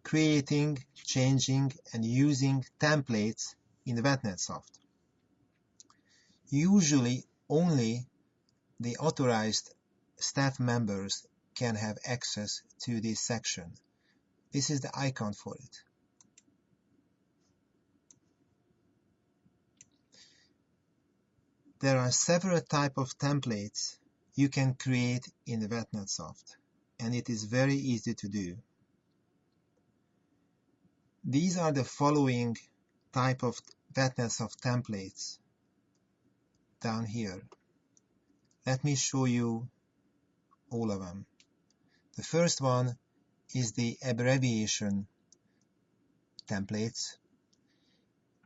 creating, changing, and using templates in VetNetSoft. Usually, only the authorized staff members can have access to this section. This is the icon for it. There are several types of templates you can create in the VetNetSoft, and it is very easy to do. These are the following type of VetNetSoft templates down here. Let me show you all of them. The first one is the abbreviation templates.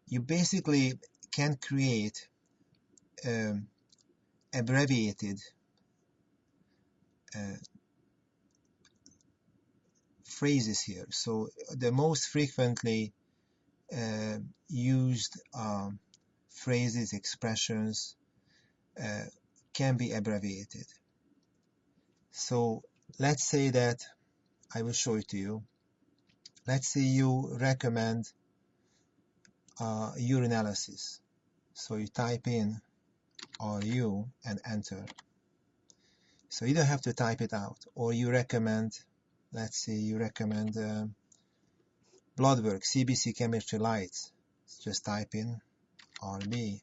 You basically can create abbreviated phrases here. So the most frequently used phrases, expressions can be abbreviated. So let's say that, I will show it to you. Let's say you recommend urinalysis. So you type in RU and enter. So you don't have to type it out. Or you recommend, let's say you recommend blood work, CBC chemistry lights. Just type in RB.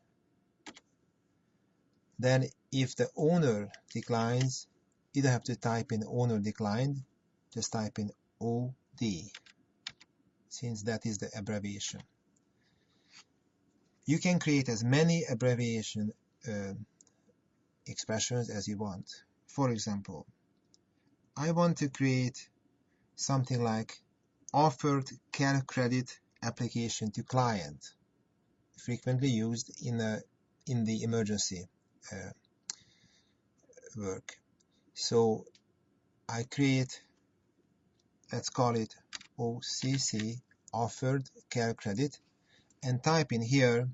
Then if the owner declines, you don't have to type in owner declined, just type in OD, since that is the abbreviation. You can create as many abbreviation expressions as you want. For example, I want to create something like offered care credit application to client, frequently used in the emergency work. So I create, let's call it OCC, offered care credit, and type in here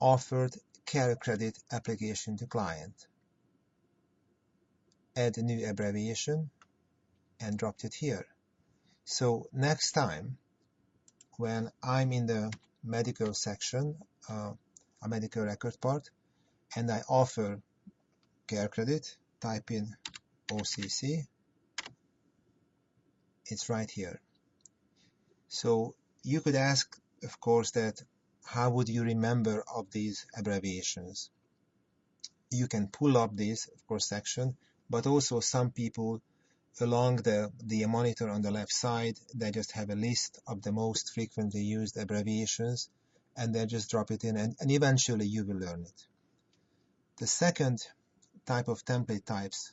offered care credit application to client. Add a new abbreviation and dropped it here. So next time when I'm in the medical section, a medical record part, and I offer care credit, type in OCC, it's right here. So you could ask, of course, that how would you remember of these abbreviations? You can pull up this, of course, section, but also some people along the monitor on the left side, they just have a list of the most frequently used abbreviations, and they just drop it in, and eventually you will learn it. The second type of template types,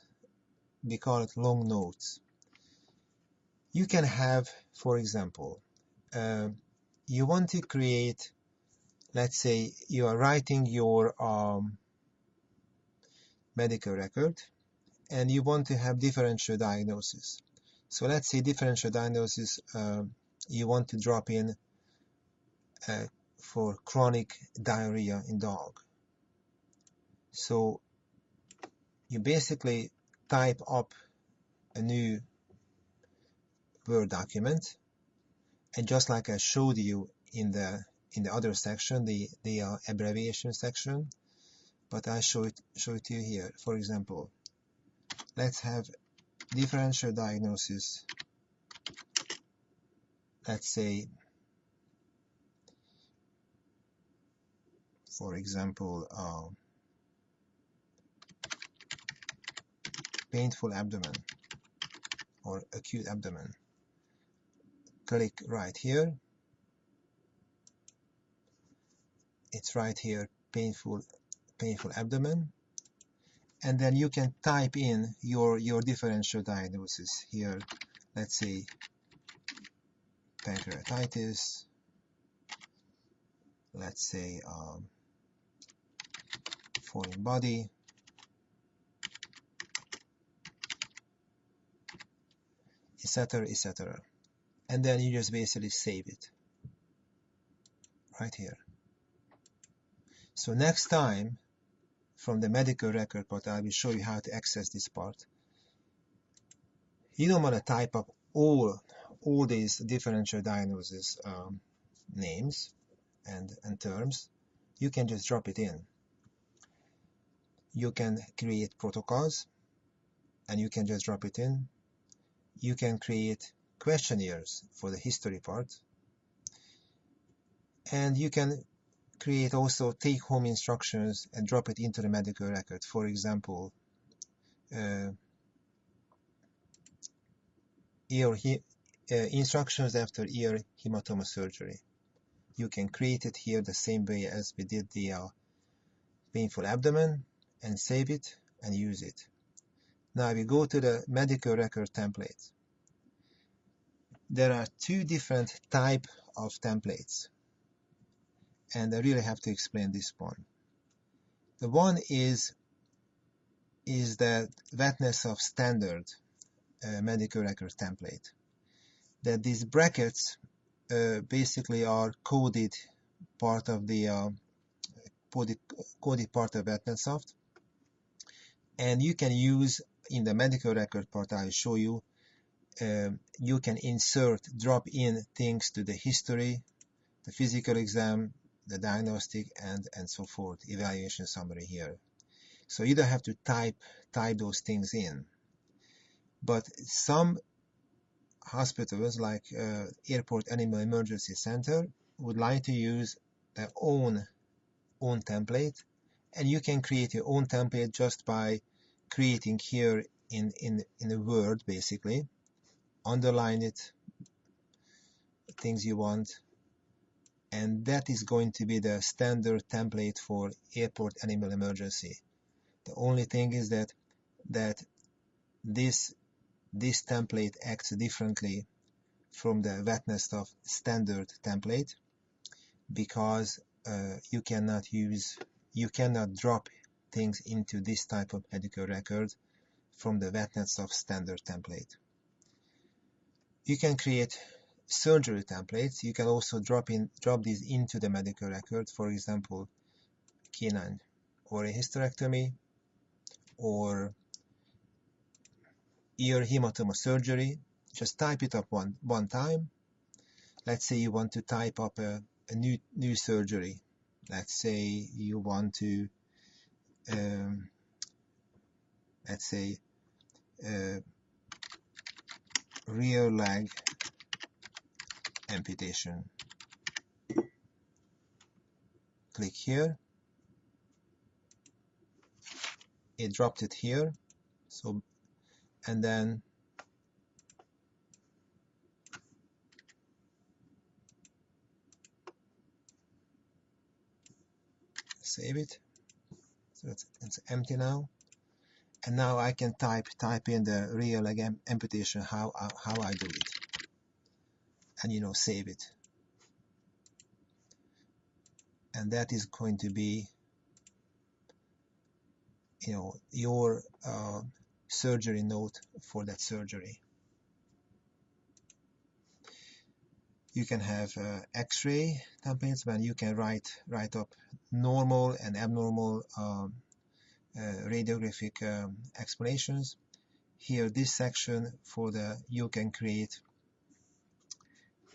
we call it long notes. You can have, for example, you want to create, let's say you are writing your medical record and you want to have differential diagnosis. So let's say differential diagnosis, you want to drop in for chronic diarrhea in dog. So you basically type up a new Word document, and just like I showed you in the other section, the abbreviation section, but I show it to you here. For example, let's have differential diagnosis, let's say, for example, painful abdomen or acute abdomen. Click right here. It's right here, painful abdomen. And then you can type in your differential diagnosis here. Let's say pancreatitis. Let's say foreign body. Etc., etc. And then you just basically save it right here. So next time from the medical record part, I will show you how to access this part. You don't want to type up all these differential diagnosis names and terms, you can just drop it in. You can create protocols and you can just drop it in. You can create questionnaires for the history part, and you can create also take-home instructions and drop it into the medical record. For example, instructions after ear hematoma surgery. You can create it here the same way as we did the painful abdomen, and save it and use it. Now we go to the medical record template. There are two different types of templates, and I really have to explain this one. The one is the VetNetSoft standard medical record template. That these brackets basically are coded part of the coded part of VetNetSoft, and you can use in the medical record part I'll show you. You can drop in things to the history, the physical exam, the diagnostic, and so forth, evaluation summary here. So you don't have to type those things in. But some hospitals like Airport Animal Emergency Center would like to use their own template, and you can create your own template just by creating here in a Word, basically. Underline it, things you want, and that is going to be the standard template for airport animal emergency. The only thing is that this template acts differently from the VetNetSoft standard template, because you cannot drop things into this type of medical record from the VetNetSoft standard template. You can create surgery templates. You can also drop these into the medical record. For example, canine or a hysterectomy or ear hematoma surgery. Just type it up one time. Let's say you want to type up a new surgery. Let's say you want to let's say rear leg amputation. Click here. It dropped it here. So, and then save it. So it's empty now. And now I can type in the rear leg amputation, how I do it, and save it. And that is going to be your surgery note for that surgery. You can have X-ray templates when you can write up normal and abnormal radiographic explanations. Here, this section you can create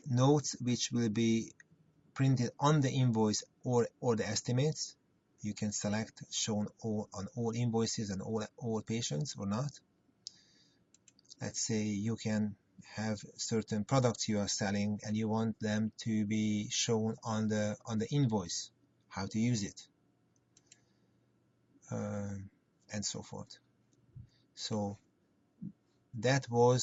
notes which will be printed on the invoice or the estimates. You can select shown on all invoices and all patients or not. Let's say you can have certain products you are selling and you want them to be shown on the invoice, how to use it, and so forth. So that was